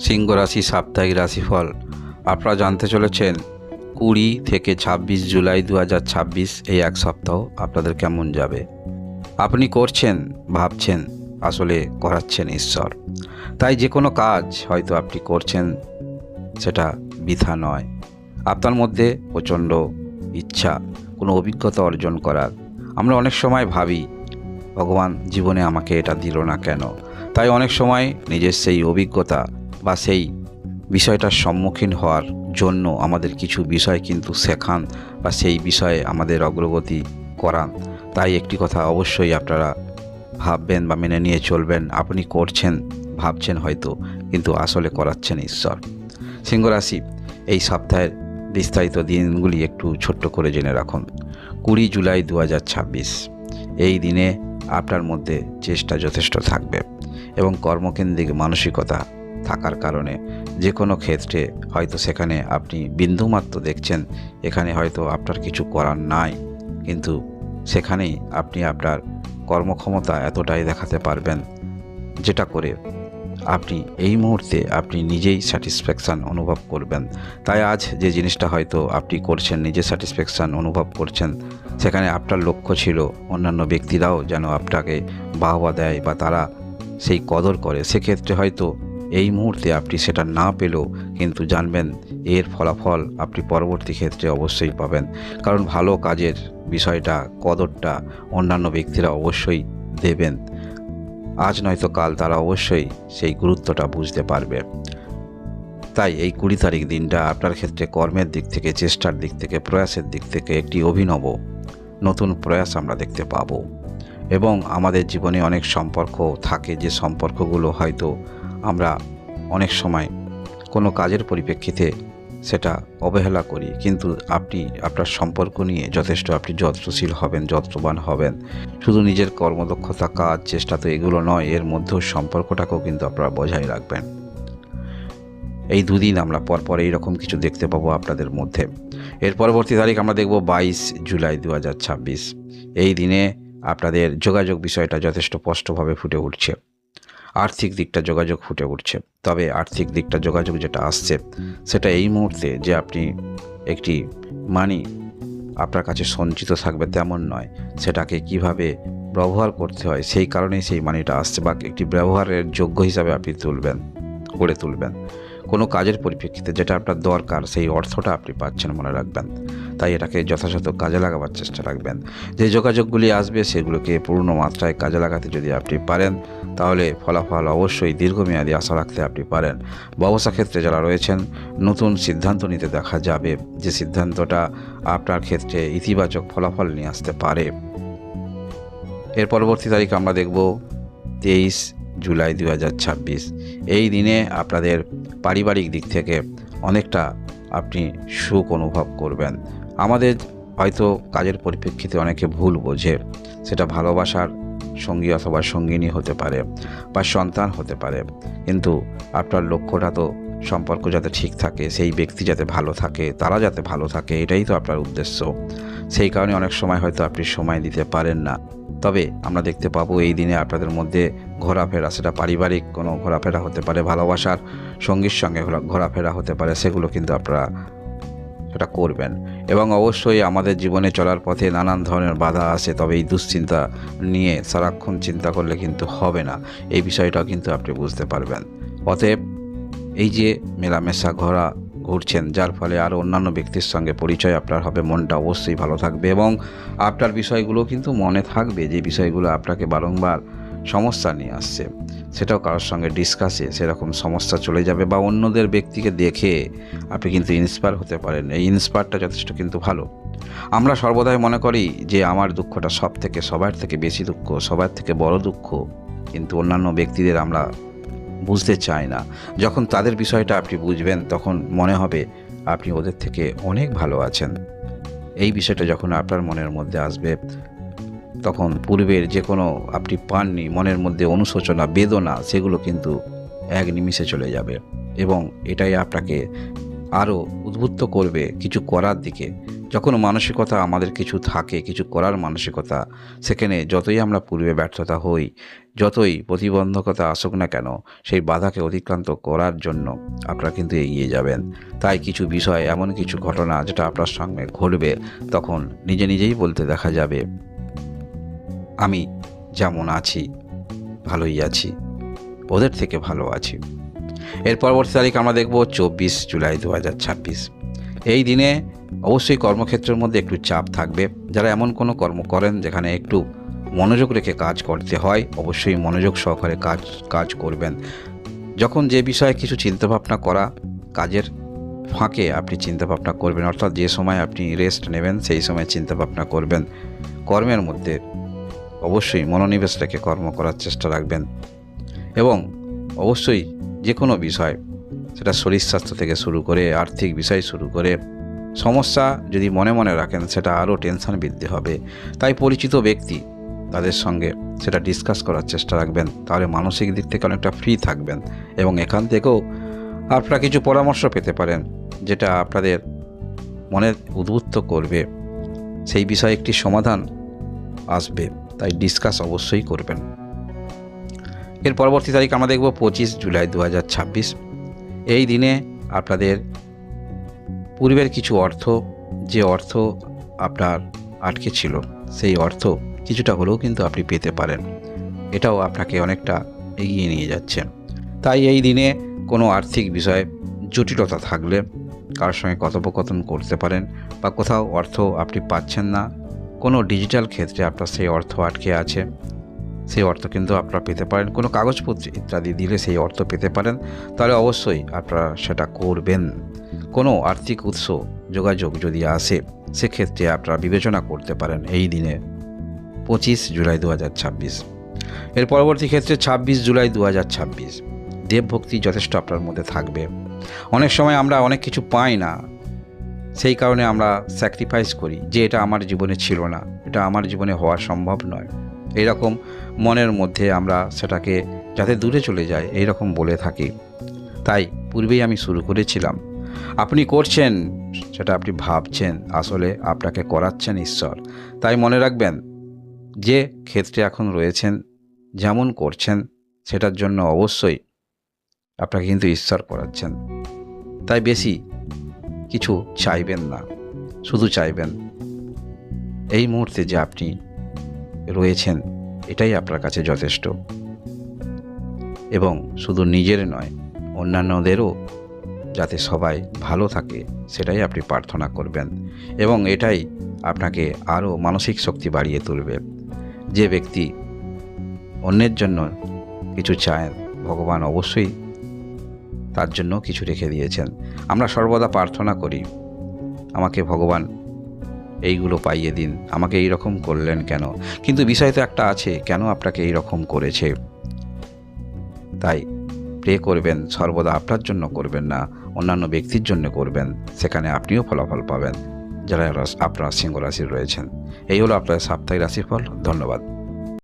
সিংহ রাশি সাপ্তাহিক রাশিফল আপনারা জানতে চলেছেন 20 থেকে 26 জুলাই 2026 এই এক সপ্তাহ আপনাদের কেমন যাবে। আপনি করছেন, ভাবছেন, আসলে করাচ্ছেন ঈশ্বর। তাই যে কোনো কাজ হয়তো আপনি করছেন সেটা বৃথা নয়। আপনার মধ্যে প্রচণ্ড ইচ্ছা কোনো অভিজ্ঞতা অর্জন করার। আমরা অনেক সময় ভাবি ভগবান জীবনে আমাকে এটা দিল না কেন। তাই অনেক সময় নিজের সেই অভিজ্ঞতা বা সেই বিষয়টার সম্মুখীন হওয়ার জন্য আমাদের কিছু বিষয় কিন্তু শেখান বা সেই বিষয়ে আমাদের অগ্রগতি করান। তাই একটি কথা অবশ্যই আপনারা ভাববেন বা মেনে নিয়ে চলবেন, আপনি করছেন, ভাবছেন হয়তো, কিন্তু আসলে করাচ্ছেন ঈশ্বর। সিংহ রাশি এই সপ্তাহের বিস্তারিত দিনগুলি একটু ছোট্ট করে জেনে রাখুন। 20 জুলাই 2026 এই দিনে আপনার মধ্যে চেষ্টা যথেষ্ট থাকবে এবং কর্মকেন্দ্রিক মানসিকতা থাকার কারণে যে কোনো ক্ষেত্রে হয়তো সেখানে আপনি বিন্দুমাত্র দেখছেন এখানে হয়তো আপনার কিছু করার নাই, কিন্তু সেখানেই আপনি আপনার কর্মক্ষমতা এতটাই দেখাতে পারবেন যেটা করে আপনি এই মুহূর্তে আপনি নিজেই স্যাটিসফ্যাকশান অনুভব করবেন। তাই আজ যে জিনিসটা হয়তো আপনি করছেন, নিজে স্যাটিসফ্যাকশান অনুভব করছেন, সেখানে আপনার লক্ষ্য ছিল অন্যান্য ব্যক্তিরাও যেন আপনাকে বাহবা দেয় বা তারা সেই কদর করে। সেক্ষেত্রে হয়তো এই মুহূর্তে আপনি সেটা না পেলেও কিন্তু জানবেন এর ফলাফল আপনি পরবর্তী ক্ষেত্রে অবশ্যই পাবেন। কারণ ভালো কাজের বিষয়টা, কদরটা অন্যান্য ব্যক্তিরা অবশ্যই দেবেন। আজ নয়তো কাল তারা অবশ্যই সেই গুরুত্বটা বুঝতে পারবে। তাই এই 20 তারিখ দিনটা আপনার ক্ষেত্রে কর্মের দিক থেকে, চেষ্টার দিক থেকে, প্রয়াসের দিক থেকে একটি অভিনব নতুন প্রয়াস আমরা দেখতে পাবো। এবং আমাদের জীবনে অনেক সম্পর্ক থাকে, যে সম্পর্কগুলো হয়তো আমরা অনেক সময় কোনো কাজের পরিপ্রেক্ষিতে সেটা অবহেলা করি, কিন্তু আপনি আপনার সম্পর্ক নিয়ে যথেষ্ট আপনি যত্নশীল হবেন, যত্নবান হবেন। শুধু নিজের কর্মদক্ষতা, কাজ, চেষ্টা তো এগুলো নয়, এর মধ্যেও সম্পর্কটাকেও কিন্তু আপনারা বজায় রাখবেন। এই দুদিন আমরা পরপর এইরকম কিছু দেখতে পাবো আপনাদের মধ্যে। এর পরবর্তী তারিখ আমরা দেখব 22 জুলাই 2026। এই দিনে আপনাদের যোগাযোগ বিষয়টা যথেষ্ট স্পষ্টভাবে ফুটে উঠছে। আর্থিক দিকটা যোগাযোগ ফুটে উঠছে। তবে আর্থিক দিকটা যোগাযোগ যেটা আসছে সেটা এই মুহূর্তে যে আপনি একটি মানি আপনার কাছে সঞ্চিত থাকবে তেমন নয়, সেটাকে কিভাবে ব্যবহার করতে হয় সেই কারণেই সেই মানিটা আসছে, বা একটি ব্যবহারের যোগ্য হিসাবে আপনি গড়ে তুলবেন। কোনো কাজের পরিপ্রেক্ষিতে যেটা আপনার দরকার সেই অর্থটা আপনি পাচ্ছেন, মনে রাখবেন। তাই এটাকে যথাযথ কাজে লাগাবার চেষ্টা রাখবেন। যে যোগাযোগগুলি আসবে সেগুলোকে পূর্ণ মাত্রায় কাজে লাগাতে যদি আপনি পারেন তাহলে ফলাফল অবশ্যই দীর্ঘমেয়াদী আশা রাখতে আপনি পারেন। ব্যবসা ক্ষেত্রে যারা রয়েছেন নতুন সিদ্ধান্ত নিতে দেখা যাবে, যে সিদ্ধান্তটা আপনার ক্ষেত্রে ইতিবাচক ফলাফল নিয়ে আসতে পারে। এর পরবর্তী তারিখ আমরা দেখব 23 জুলাই 2026। এই দিনে আপনাদের পারিবারিক দিক থেকে অনেকটা আপনি সুখ অনুভব করবেন। আমাদের হয়তো কাজের পরিপ্রেক্ষিতে অনেকে ভুল বোঝে, সেটা ভালোবাসার সঙ্গী অথবা সঙ্গিনী হতে পারে বা সন্তান হতে পারে, কিন্তু আপনার লক্ষ্যটা তো সম্পর্ক যাতে ঠিক থাকে, সেই ব্যক্তি যাতে ভালো থাকে, তারা যাতে ভালো থাকে, এটাই তো আপনার উদ্দেশ্য। সেই কারণে অনেক সময় হয়তো আপনি সময় দিতে পারেন না। তবে আমরা দেখতে পাবো এই দিনে আপনাদের মধ্যে ঘোরাফেরা, সেটা পারিবারিক কোনো ঘোরাফেরা হতে পারে, ভালোবাসার সঙ্গীর সঙ্গে ঘোরাফেরা হতে পারে, সেগুলো কিন্তু আপনারা সেটা করবেন। এবং অবশ্যই আমাদের জীবনে চলার পথে নানান ধরনের বাধা আসে, তবে এই দুশ্চিন্তা নিয়ে সারাক্ষণ চিন্তা করলে কিন্তু হবে না, এই বিষয়টাও কিন্তু আপনি বুঝতে পারবেন। অতএব এই যে মেলামেশা ঘুরছেন, যার ফলে আরও অন্যান্য ব্যক্তির সঙ্গে পরিচয় আপনার হবে, মনটা অবশ্যই ভালো থাকবে এবং আপনার বিষয়গুলো কিন্তু মনে থাকবে, যে বিষয়গুলো আপনাকে বারংবার সমস্যা নিয়ে আসছে সেটাও কারোর সঙ্গে ডিসকাসে সেরকম সমস্যা চলে যাবে, বা অন্যদের ব্যক্তিকে দেখে আপনি কিন্তু ইন্সপায়ার হতে পারেন। এই ইন্সপায়ারটা যথেষ্ট কিন্তু ভালো। আমরা সর্বদাই মনে করি যে আমার দুঃখটা সবার থেকে বেশি দুঃখ, সবার থেকে বড় দুঃখ, কিন্তু অন্যান্য ব্যক্তিদের আমরা বুঝতে চাই না। যখন তাদের বিষয়টা আপনি বুঝবেন তখন মনে হবে আপনি ওদের থেকে অনেক ভালো আছেন। এই বিষয়টা যখন আপনার মনের মধ্যে আসবে তখন পূর্বের যে কোনো আপনি পাননি মনের মধ্যে অনুশোচনা, বেদনা, সেগুলো কিন্তু এক নিমিষে চলে যাবে এবং এটাই আপনাকে আরও উদ্বুদ্ধ করবে কিছু করার দিকে। যখন মানসিকতা আমাদের কিছু থাকে, কিছু করার মানসিকতা, সেখানে যতই আমরা পূর্বে ব্যর্থতা হই, যতই প্রতিবন্ধকতা আসুক না কেন সেই বাধাকে অতিক্রান্ত করার জন্য আপনারা কিন্তু এগিয়ে যাবেন। তাই কিছু বিষয়, এমন কিছু ঘটনা যেটা আপনার সঙ্গে ঘটবে, তখন নিজে নিজেই বলতে দেখা যাবে, আমি যেমন আছি ভালোই আছি, ওদের থেকে ভালো আছি। এর পরবর্তী তারিখ আমরা দেখব 24 জুলাই 2026। এই দিনে অবশ্যই কর্মক্ষেত্রের মধ্যে একটু চাপ থাকবে। যারা এমন কোনো কর্ম করেন যেখানে একটু মনোযোগ রেখে কাজ করতে হয়, অবশ্যই মনোযোগ সহকারে কাজ করবেন। যখন যে বিষয়ে কিছু চিন্তাভাবনা করা, কাজের ফাঁকে আপনি চিন্তাভাবনা করবেন, অর্থাৎ যে সময় আপনি রেস্ট নেবেন সেই সময় চিন্তাভাবনা করবেন। কর্মের মধ্যে অবশ্যই মনোনিবেশ রেখে কর্ম করার চেষ্টা রাখবেন এবং অবশ্যই যে কোনো বিষয়, সেটা শরীর স্বাস্থ্য থেকে শুরু করে আর্থিক বিষয় শুরু করে সমস্যা যদি মনে মনে রাখেন, সেটা আরও টেনশন বৃদ্ধি হবে। তাই পরিচিত ব্যক্তি, তাদের সঙ্গে সেটা ডিসকাস করার চেষ্টা রাখবেন, তাহলে মানসিক দিক থেকে অনেকটা ফ্রি থাকবেন এবং এখান থেকেও আপনারা কিছু পরামর্শ পেতে পারেন যেটা আপনাদের মনে উদ্বুদ্ধ করবে, সেই বিষয়ে একটি সমাধান আসবে। তাই ডিসকাস অবশ্যই করবেন। এর পরবর্তী তারিখ আমরা দেখব 25 জুলাই 2026। এই দিনে আপনাদের পূর্বের কিছু অর্থ, যে অর্থ আপনার আটকে ছিল, সেই অর্থ কিছুটা হলেও কিন্তু আপনি পেতে পারেন। এটাও আপনাকে অনেকটা এগিয়ে নিয়ে যাচ্ছে। তাই এই দিনে কোনো আর্থিক বিষয়ে জটিলতা থাকলে কারোর সঙ্গে কথোপকথন করতে পারেন, বা কোথাও অর্থ আপনি পাচ্ছেন না, কোনো ডিজিটাল ক্ষেত্রে আপনার সেই অর্থ আটকে আছে, সেই অর্থ কিন্তু আপনারা পেতে পারেন। কোনো কাগজপত্র ইত্যাদি দিলে সেই অর্থ পেতে পারেন, তাহলে অবশ্যই আপনারা সেটা করবেন। কোনো আর্থিক উৎস যোগাযোগ যদি আসে, সেক্ষেত্রে আপনারা বিবেচনা করতে পারেন এই দিনে 25 জুলাই 2026। এর পরবর্তী ক্ষেত্রে 26 জুলাই 2026 দেবভক্তি যথেষ্ট আপনার মধ্যে থাকবে। অনেক সময় আমরা অনেক কিছু পাই না, সেই কারণে আমরা স্যাক্রিফাইস করি যে এটা আমার জীবনে ছিল না, এটা আমার জীবনে হওয়া সম্ভব নয়, এইরকম মনের মধ্যে আমরা সেটাকে যাতে দূরে চলে যায় এইরকম বলে থাকি। তাই পূর্বেই আমি শুরু করেছিলাম, আপনি করছেন সেটা আপনি ভাবছেন, আসলে আপনাকে করাচ্ছেন ঈশ্বর। তাই মনে রাখবেন, যে ক্ষেত্রে এখন রয়েছেন, যেমন করছেন, সেটার জন্য অবশ্যই আপনাকে কিন্তু ঈশ্বর করাচ্ছেন। তাই বেশি কিছু চাইবেন না, শুধু চাইবেন এই মুহূর্তে যে আপনি রয়েছেন, এটাই আপনার কাছে যথেষ্ট। এবং শুধু নিজের নয়, অন্যান্যদেরও যাতে সবাই ভালো থাকে, সেটাই আপনি প্রার্থনা করবেন এবং এটাই আপনাকে আরও মানসিক শক্তি বাড়িয়ে তুলবে। যে ব্যক্তি অন্যের জন্য কিছু চায়, ভগবান অবশ্যই তার জন্য কিছু রেখে দিয়েছেন। আমরা সর্বদা প্রার্থনা করি, আমাকে ভগবান এইগুলো পাইয়ে দিন, আমাকে এই রকম করলেন কেন, কিন্তু বিষয় তো একটা আছে, কেন আপনাকে এই রকম করেছে। তাই প্রে করবেন, সর্বদা আপনার জন্য করবেন না, অন্যান্য ব্যক্তির জন্য করবেন, সেখানে আপনিও ফলাফল পাবেন যারা আপনার সিংহ রাশির রয়েছেন। এই হলো আপনার সাপ্তাহিক রাশিফল। ধন্যবাদ।